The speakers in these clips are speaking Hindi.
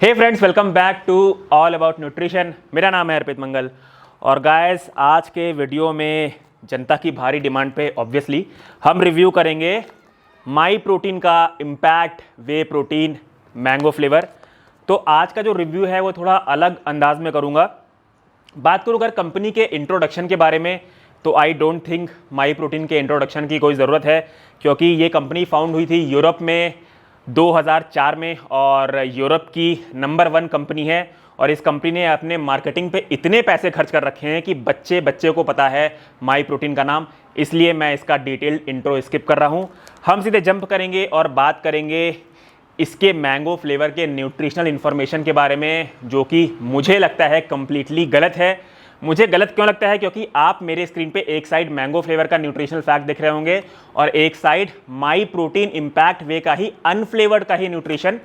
Hey friends, welcome back to all about nutrition. मेरा नाम है अर्पित मंगल और गाइस आज के वीडियो में जनता की भारी डिमांड पे ऑब्वियसली हम रिव्यू करेंगे माई प्रोटीन का इम्पैक्ट वे प्रोटीन मैंगो फ्लेवर। तो आज का जो रिव्यू है वो थोड़ा अलग अंदाज में करूँगा। बात करूँ अगर कंपनी के इंट्रोडक्शन के बारे में तो I don't think my protein के इंट्रोडक्शन की कोई ज़रूरत है, क्योंकि ये कंपनी फाउंड हुई थी यूरोप में 2004 में और यूरोप की नंबर 1 कंपनी है। और इस कंपनी ने अपने मार्केटिंग पे इतने पैसे खर्च कर रखे हैं कि बच्चे बच्चे को पता है माई प्रोटीन का नाम, इसलिए मैं इसका डिटेल्ड इंट्रो स्किप कर रहा हूँ। हम सीधे जंप करेंगे और बात करेंगे इसके मैंगो फ्लेवर के न्यूट्रिशनल इन्फॉर्मेशन के बारे में, जो कि मुझे लगता है कम्प्लीटली गलत है। मुझे गलत क्यों लगता है? क्योंकि आप मेरे स्क्रीन पे एक साइड मैंगो फ्लेवर का न्यूट्रिशनल फैक्ट देख रहे होंगे और एक साइड माई प्रोटीन इम्पैक्ट वे का ही अनफ्लेवर्ड का ही न्यूट्रिशन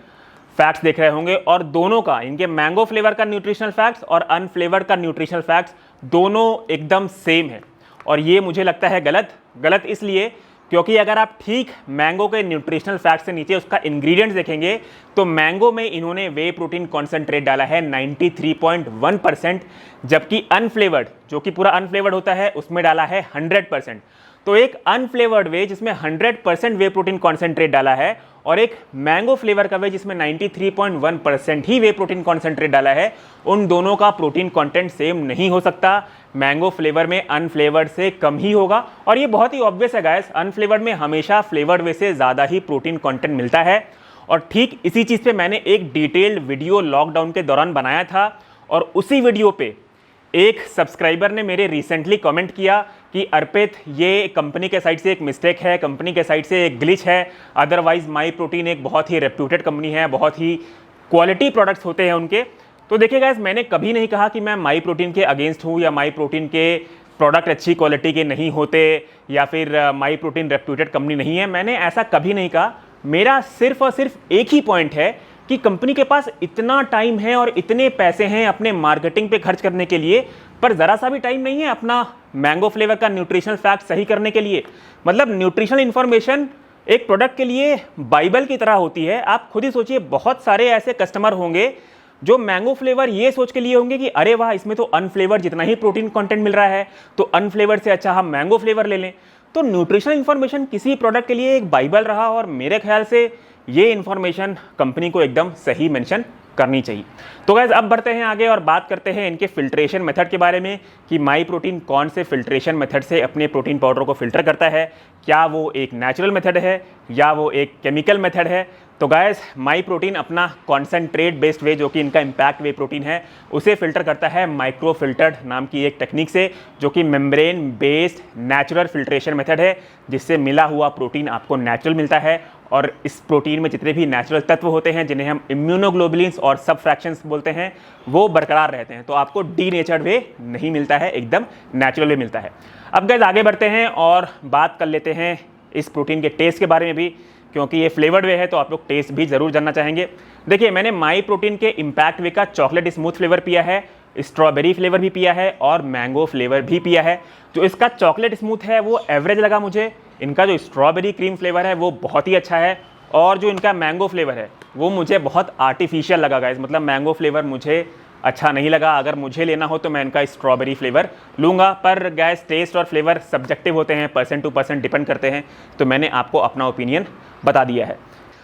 फैक्ट्स देख रहे होंगे, और दोनों का, इनके मैंगो फ्लेवर का न्यूट्रिशनल फैक्ट्स और अनफ्लेवर्ड का न्यूट्रिशनल फैक्ट्स दोनों एकदम सेम है। और ये मुझे लगता है गलत इसलिए क्योंकि अगर आप ठीक मैंगो के न्यूट्रिशनल फैक्ट से नीचे उसका इंग्रेडिएंट्स देखेंगे तो मैंगो में इन्होंने वे प्रोटीन कॉन्सेंट्रेट डाला है 93.1%, जबकि अनफ्लेवर्ड, जो कि पूरा अनफ्लेवर्ड होता है, उसमें डाला है 100%। तो एक अनफ्लेवर्ड वे जिसमें 100% वे प्रोटीन कॉन्सेंट्रेट डाला है और एक मैंगो फ्लेवर का वे जिसमें 93.1% ही वे प्रोटीन कॉन्सेंट्रेट डाला है, उन दोनों का प्रोटीन कंटेंट सेम नहीं हो सकता। मैंगो फ्लेवर में अनफ्लेवर्ड से कम ही होगा और ये बहुत ही ऑब्वियस है गाइस। अनफ्लेवर्ड में हमेशा फ्लेवर्ड वे से ज़्यादा ही प्रोटीन कंटेंट मिलता है। और ठीक इसी चीज़ पे मैंने एक डिटेल्ड वीडियो लॉकडाउन के दौरान बनाया था और उसी वीडियो पे एक सब्सक्राइबर ने मेरे रिसेंटली कमेंट किया कि अर्पित, ये कंपनी के साइड से एक मिस्टेक है, कंपनी के साइड से एक ग्लिच है, अदरवाइज माई प्रोटीन एक बहुत ही रेप्यूटेड कंपनी है, बहुत ही क्वालिटी प्रोडक्ट्स होते हैं उनके। तो देखिए गाइस, मैंने कभी नहीं कहा कि मैं माई प्रोटीन के अगेंस्ट हूँ या माई प्रोटीन के प्रोडक्ट अच्छी क्वालिटी के नहीं होते या फिर माई प्रोटीन रेप्यूटेड कंपनी नहीं है। मैंने ऐसा कभी नहीं कहा। मेरा सिर्फ और सिर्फ एक ही पॉइंट है कि कंपनी के पास इतना टाइम है और इतने पैसे हैं अपने मार्केटिंग पे खर्च करने के लिए, पर ज़रा सा भी टाइम नहीं है अपना मैंगो फ्लेवर का न्यूट्रिशनल फैक्ट सही करने के लिए। मतलब न्यूट्रिशनल इन्फॉर्मेशन एक प्रोडक्ट के लिए बाइबल की तरह होती है। आप खुद ही सोचिए, बहुत सारे ऐसे कस्टमर होंगे जो मैंगो फ्लेवर ये सोच के लिए होंगे कि अरे वाह, इसमें तो अनफ्लेवर जितना ही प्रोटीन कंटेंट मिल रहा है, तो अनफ्लेवर से अच्छा हम मैंगो फ्लेवर ले लें। तो न्यूट्रिशनल इन्फॉर्मेशन किसी प्रोडक्ट के लिए एक बाइबल रहा और मेरे ख्याल से ये इन्फॉर्मेशन कंपनी को एकदम सही मेंशन करनी चाहिए। तो गाइस, अब बढ़ते हैं आगे और बात करते हैं इनके फिल्ट्रेशन मेथड के बारे में कि माई प्रोटीन कौन से फिल्ट्रेशन मेथड से अपने प्रोटीन पाउडर को फिल्टर करता है। क्या वो एक नेचुरल मेथड है या वो एक केमिकल मेथड है? तो गाइस, माई प्रोटीन अपना कॉन्सेंट्रेट बेस्ड वे, जो कि इनका इम्पैक्ट वे प्रोटीन है, उसे फिल्टर करता है माइक्रो फिल्टर्ड नाम की एक टेक्निक से, जो कि membrane based natural filtration method है, जिससे मिला हुआ प्रोटीन आपको नेचुरल मिलता है और इस प्रोटीन में जितने भी नेचुरल तत्व होते हैं जिन्हें हम इम्यूनोग्लोबुलिन्स और सब फ्रैक्शंस बोलते हैं, वो बरकरार रहते हैं। तो आपको डीनेचर्ड वे नहीं मिलता है, एकदम नेचुरल वे मिलता है। अब गाइस, आगे बढ़ते हैं और बात कर लेते हैं इस प्रोटीन के टेस्ट के बारे में भी, क्योंकि ये फ्लेवर्ड वे है तो आप लोग टेस्ट भी ज़रूर जानना चाहेंगे। देखिए, मैंने माई प्रोटीन के इम्पैक्ट वे का चॉकलेट स्मूथ फ्लेवर पिया है, स्ट्रॉबेरी फ्लेवर भी पिया है और मैंगो फ्लेवर भी पिया है। जो इसका चॉकलेट स्मूथ है वो एवरेज लगा मुझे। इनका जो स्ट्रॉबेरी क्रीम फ्लेवर है वो बहुत ही अच्छा है और जो इनका मैंगो फ्लेवर है वो मुझे बहुत आर्टिफिशियल लगा गाइस। मतलब मैंगो फ्लेवर मुझे अच्छा नहीं लगा। अगर मुझे लेना हो तो मैं इनका स्ट्रॉबेरी फ्लेवर लूँगा, पर गैस टेस्ट और फ्लेवर सब्जेक्टिव होते हैं, पर्सन टू पर्सन डिपेंड करते हैं, तो मैंने आपको अपना ओपिनियन बता दिया है।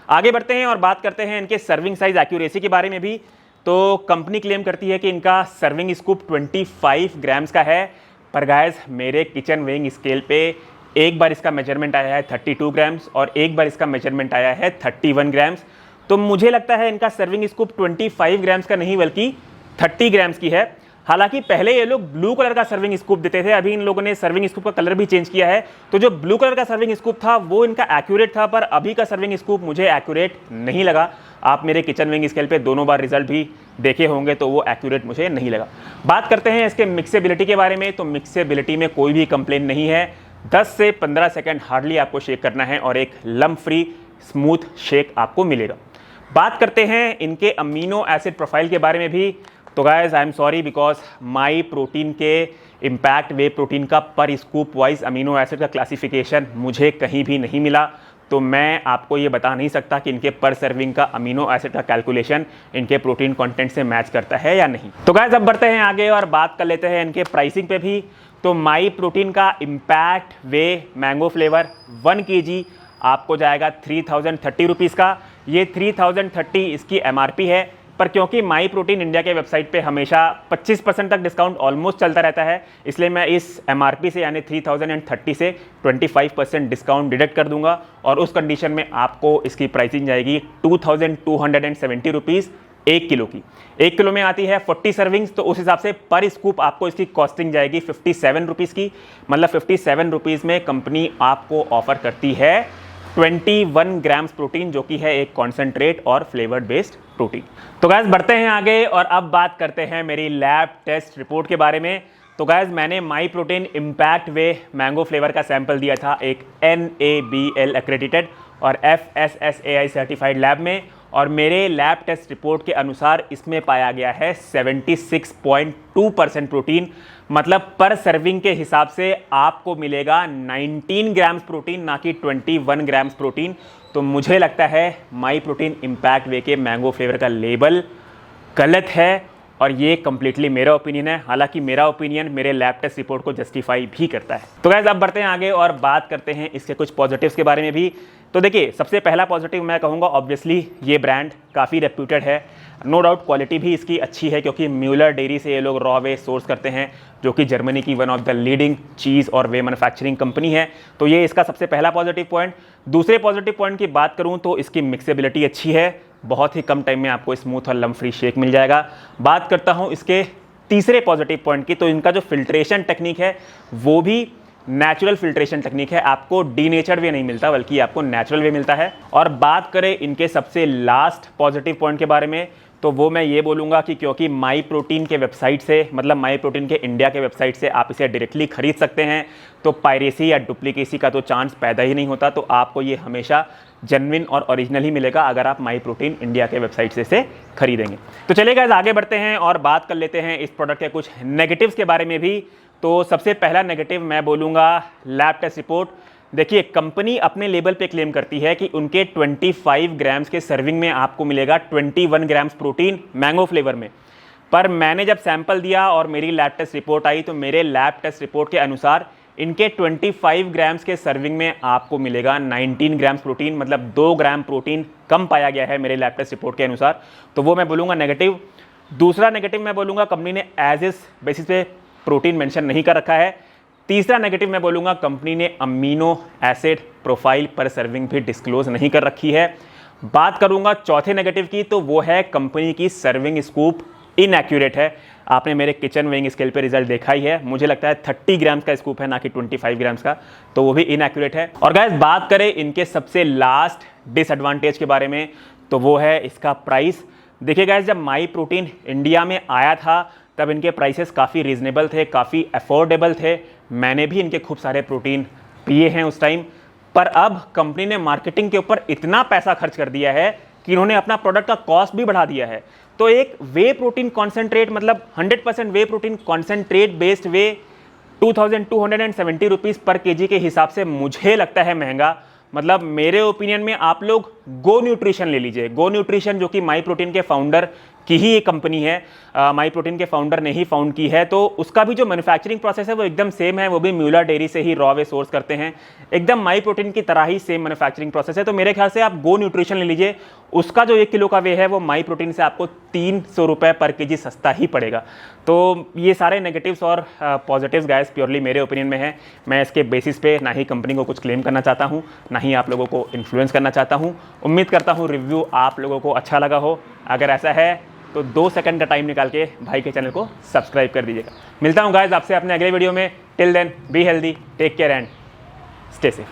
आगे बढ़ते हैं और बात करते हैं इनके सर्विंग साइज एक्यूरेसी के बारे में भी। तो कंपनी क्लेम करती है कि इनका सर्विंग स्कूप 25 ग्राम्स का है, पर गाइस मेरे किचन वेइंग स्केल पे एक बार इसका मेजरमेंट आया है 32 ग्राम्स और एक बार इसका मेजरमेंट आया है 31 ग्राम्स। तो मुझे लगता है इनका सर्विंग स्कूप 25 ग्राम्स का नहीं बल्कि 30 ग्राम्स की है। हालांकि पहले ये लोग ब्लू कलर का सर्विंग स्कूप देते थे, अभी इन लोगों ने सर्विंग स्कूप का कलर भी चेंज किया है। तो जो ब्लू कलर का सर्विंग स्कूप था वो इनका एक्यूरेट था, पर अभी का सर्विंग स्कूप मुझे एक्यूरेट नहीं लगा। आप मेरे किचन विंग स्केल पे दोनों बार रिजल्ट भी देखे होंगे, तो वो एक्यूरेट मुझे नहीं लगा। बात करते हैं इसके मिक्सेबिलिटी के बारे में। तो मिक्सेबिलिटी में कोई भी कंप्लेन नहीं है। 10 से 15 सेकेंड हार्डली आपको शेक करना है और एक लम्प फ्री स्मूथ शेक आपको मिलेगा। बात करते हैं इनके अमीनो एसिड प्रोफाइल के बारे में भी। तो guys, I am sorry because my protein के इम्पैक्ट वे प्रोटीन का पर स्कूप वाइज अमीनो एसिड का क्लासिफिकेशन मुझे कहीं भी नहीं मिला। तो मैं आपको ये बता नहीं सकता कि इनके पर सर्विंग का अमीनो एसिड का कैलकुलेशन इनके प्रोटीन कंटेंट से मैच करता है या नहीं। तो गाइस अब बढ़ते हैं आगे और बात कर लेते हैं इनके प्राइसिंग पे भी। तो माई प्रोटीन का इम्पैक्ट वे मैंगो फ्लेवर 1 kg आपको जाएगा 3030 रुपीज़ का। ये 3030 इसकी MRP है, पर क्योंकि माई प्रोटीन इंडिया के वेबसाइट पे हमेशा 25% तक डिस्काउंट ऑलमोस्ट चलता रहता है, इसलिए मैं इस MRP से यानी 3030 से 25% डिस्काउंट डिडक्ट कर दूंगा और उस कंडीशन में आपको इसकी प्राइसिंग जाएगी 2270 रुपीज़ 1 किलो की। 1 किलो में आती है 40 सर्विंग्स, तो उस हिसाब से पर स्कूप आपको इसकी कॉस्टिंग जाएगी 57 रुपीज़ की। मतलब 57 रुपीज़ में कंपनी आपको ऑफर करती है 21 ग्राम्स प्रोटीन, जो कि है एक कॉन्सेंट्रेट और फ्लेवर्ड बेस्ड प्रोटीन। तो गाइस बढ़ते हैं आगे और अब बात करते हैं मेरी लैब टेस्ट रिपोर्ट के बारे में। तो गाइस मैंने माई प्रोटीन इम्पैक्ट वे मैंगो फ्लेवर का सैंपल दिया था एक NABL एक्रेडिटेड और FSSAI सर्टिफाइड लैब में, और मेरे लैब टेस्ट रिपोर्ट के अनुसार इसमें पाया गया है 76.2% प्रोटीन। मतलब पर सर्विंग के हिसाब से आपको मिलेगा 19 ग्राम्स प्रोटीन, ना कि 21 ग्राम्स प्रोटीन। तो मुझे लगता है माई प्रोटीन इम्पैक्ट वे के मैंगो फ्लेवर का लेबल गलत है, और ये कंप्लीटली मेरा ओपिनियन है। हालांकि मेरा ओपिनियन मेरे लैब टेस्ट रिपोर्ट को जस्टिफाई भी करता है। तो गाइस अब बढ़ते हैं आगे और बात करते हैं इसके कुछ पॉजिटिव्स के बारे में भी। तो देखिए, सबसे पहला पॉजिटिव मैं कहूँगा, ऑब्वियसली ये ब्रांड काफ़ी रेप्यूटेड है, नो डाउट क्वालिटी भी इसकी अच्छी है, क्योंकि म्यूलर डेयरी से ये लोग रॉ वे सोर्स करते हैं, जो कि जर्मनी की वन ऑफ द लीडिंग चीज़ और वे मैन्युफैक्चरिंग कंपनी है। तो ये इसका सबसे पहला पॉजिटिव पॉइंट। दूसरे पॉजिटिव पॉइंट की बात करूँ तो इसकी मिक्सेबिलिटी अच्छी है, बहुत ही कम टाइम में आपको स्मूथ और लम्प फ्री शेक मिल जाएगा। बात करता हूँ इसके तीसरे पॉजिटिव पॉइंट की, तो इनका जो फिल्ट्रेशन टेक्निक है वो भी नेचुरल फिल्ट्रेशन टेक्निक है, आपको डीनेचर्ड वे नहीं मिलता बल्कि आपको नेचुरल वे मिलता है। और बात करें इनके सबसे लास्ट पॉजिटिव पॉइंट के बारे में, तो वो मैं ये बोलूँगा कि क्योंकि माई प्रोटीन के वेबसाइट से, मतलब माई प्रोटीन के इंडिया के वेबसाइट से आप इसे डायरेक्टली खरीद सकते हैं, तो पायरेसी या डुप्लीकेसी का तो चांस पैदा ही नहीं होता। तो आपको ये हमेशा जेन्युइन और ओरिजिनल ही मिलेगा अगर आप माई प्रोटीन इंडिया के वेबसाइट से इसे खरीदेंगे। तो चलिए गाइस आगे बढ़ते हैं और बात कर लेते हैं इस प्रोडक्ट के कुछ नेगेटिव्स के बारे में भी। तो सबसे पहला नेगेटिव मैं बोलूँगा लैब टेस्ट रिपोर्ट। देखिए, कंपनी अपने लेबल पे क्लेम करती है कि उनके 25 ग्राम्स के सर्विंग में आपको मिलेगा 21 ग्राम्स प्रोटीन मैंगो फ्लेवर में, पर मैंने जब सैंपल दिया और मेरी लैब टेस्ट रिपोर्ट आई, तो मेरे लैब टेस्ट रिपोर्ट के अनुसार इनके 25 ग्राम्स के सर्विंग में आपको मिलेगा 19 ग्राम्स प्रोटीन, मतलब 2 ग्राम प्रोटीन कम पाया गया है मेरे लैब टेस्ट रिपोर्ट के अनुसार। तो वो मैं बोलूँगा नेगेटिव। दूसरा नेगेटिव मैं बोलूँगा, कंपनी ने एज इस बेसिस पे प्रोटीन मेंशन नहीं कर रखा है। तीसरा नेगेटिव मैं बोलूँगा, कंपनी ने अमीनो एसिड प्रोफाइल पर सर्विंग भी डिस्क्लोज नहीं कर रखी है। बात करूँगा चौथे नेगेटिव की, तो वो है कंपनी की सर्विंग स्कूप इनएक्यूरेट है। आपने मेरे किचन वेइंग स्केल पे रिजल्ट देखा ही है, मुझे लगता है 30 ग्राम्स का स्कूप है, ना कि 25 ग्राम्स का, तो वो भी इनएक्यूरेट है। और गाइस बात करें इनके सबसे लास्ट डिसएडवांटेज के बारे में, तो वो है इसका प्राइस। देखिए गाइस, जब माई प्रोटीन इंडिया में आया था तब इनके प्राइसेस काफ़ी रीजनेबल थे, काफ़ी अफोर्डेबल थे। मैंने भी इनके खूब सारे प्रोटीन पिए हैं उस टाइम, पर अब कंपनी ने मार्केटिंग के ऊपर इतना पैसा खर्च कर दिया है कि इन्होंने अपना प्रोडक्ट का कॉस्ट भी बढ़ा दिया है। तो एक वे प्रोटीन कॉन्सेंट्रेट, मतलब 100% वे प्रोटीन कॉन्सेंट्रेट बेस्ड वे 2270 रुपीज़ पर केजी के हिसाब से मुझे लगता है महंगा। मतलब मेरे ओपिनियन में आप लोग गो न्यूट्रिशन ले लीजिए। गो न्यूट्रिशन जो कि माई प्रोटीन के फाउंडर की ही एक कंपनी है, माई प्रोटीन के फाउंडर ने ही फाउंड की है, तो उसका भी जो मैन्युफैक्चरिंग प्रोसेस है वो एकदम सेम है। वो भी म्यूलर डेयरी से ही रॉ वे सोर्स करते हैं, एकदम माई प्रोटीन की तरह ही सेम मैन्युफैक्चरिंग प्रोसेस है। तो मेरे ख्याल से आप गो न्यूट्रिशन ले लीजिए, उसका जो 1 किलो का वे है वो माई प्रोटीन से आपको 300 रुपये पर केजी सस्ता ही पड़ेगा। तो ये सारे नेगेटिव्स और पॉजिटिव्स गाइस प्योरली मेरे ओपिनियन में है। मैं इसके बेसिस पे ना ही कंपनी को कुछ क्लेम करना चाहता हूँ, ना ही आप लोगों को इन्फ्लुएंस करना चाहता हूँ। उम्मीद करता हूँ रिव्यू आप लोगों को अच्छा लगा हो। अगर ऐसा है तो 2 सेकंड का टाइम निकाल के भाई के चैनल को सब्सक्राइब कर दीजिएगा। मिलता हूँ गाइस आपसे अपने अगले वीडियो में। Till then be healthy, take care and stay safe.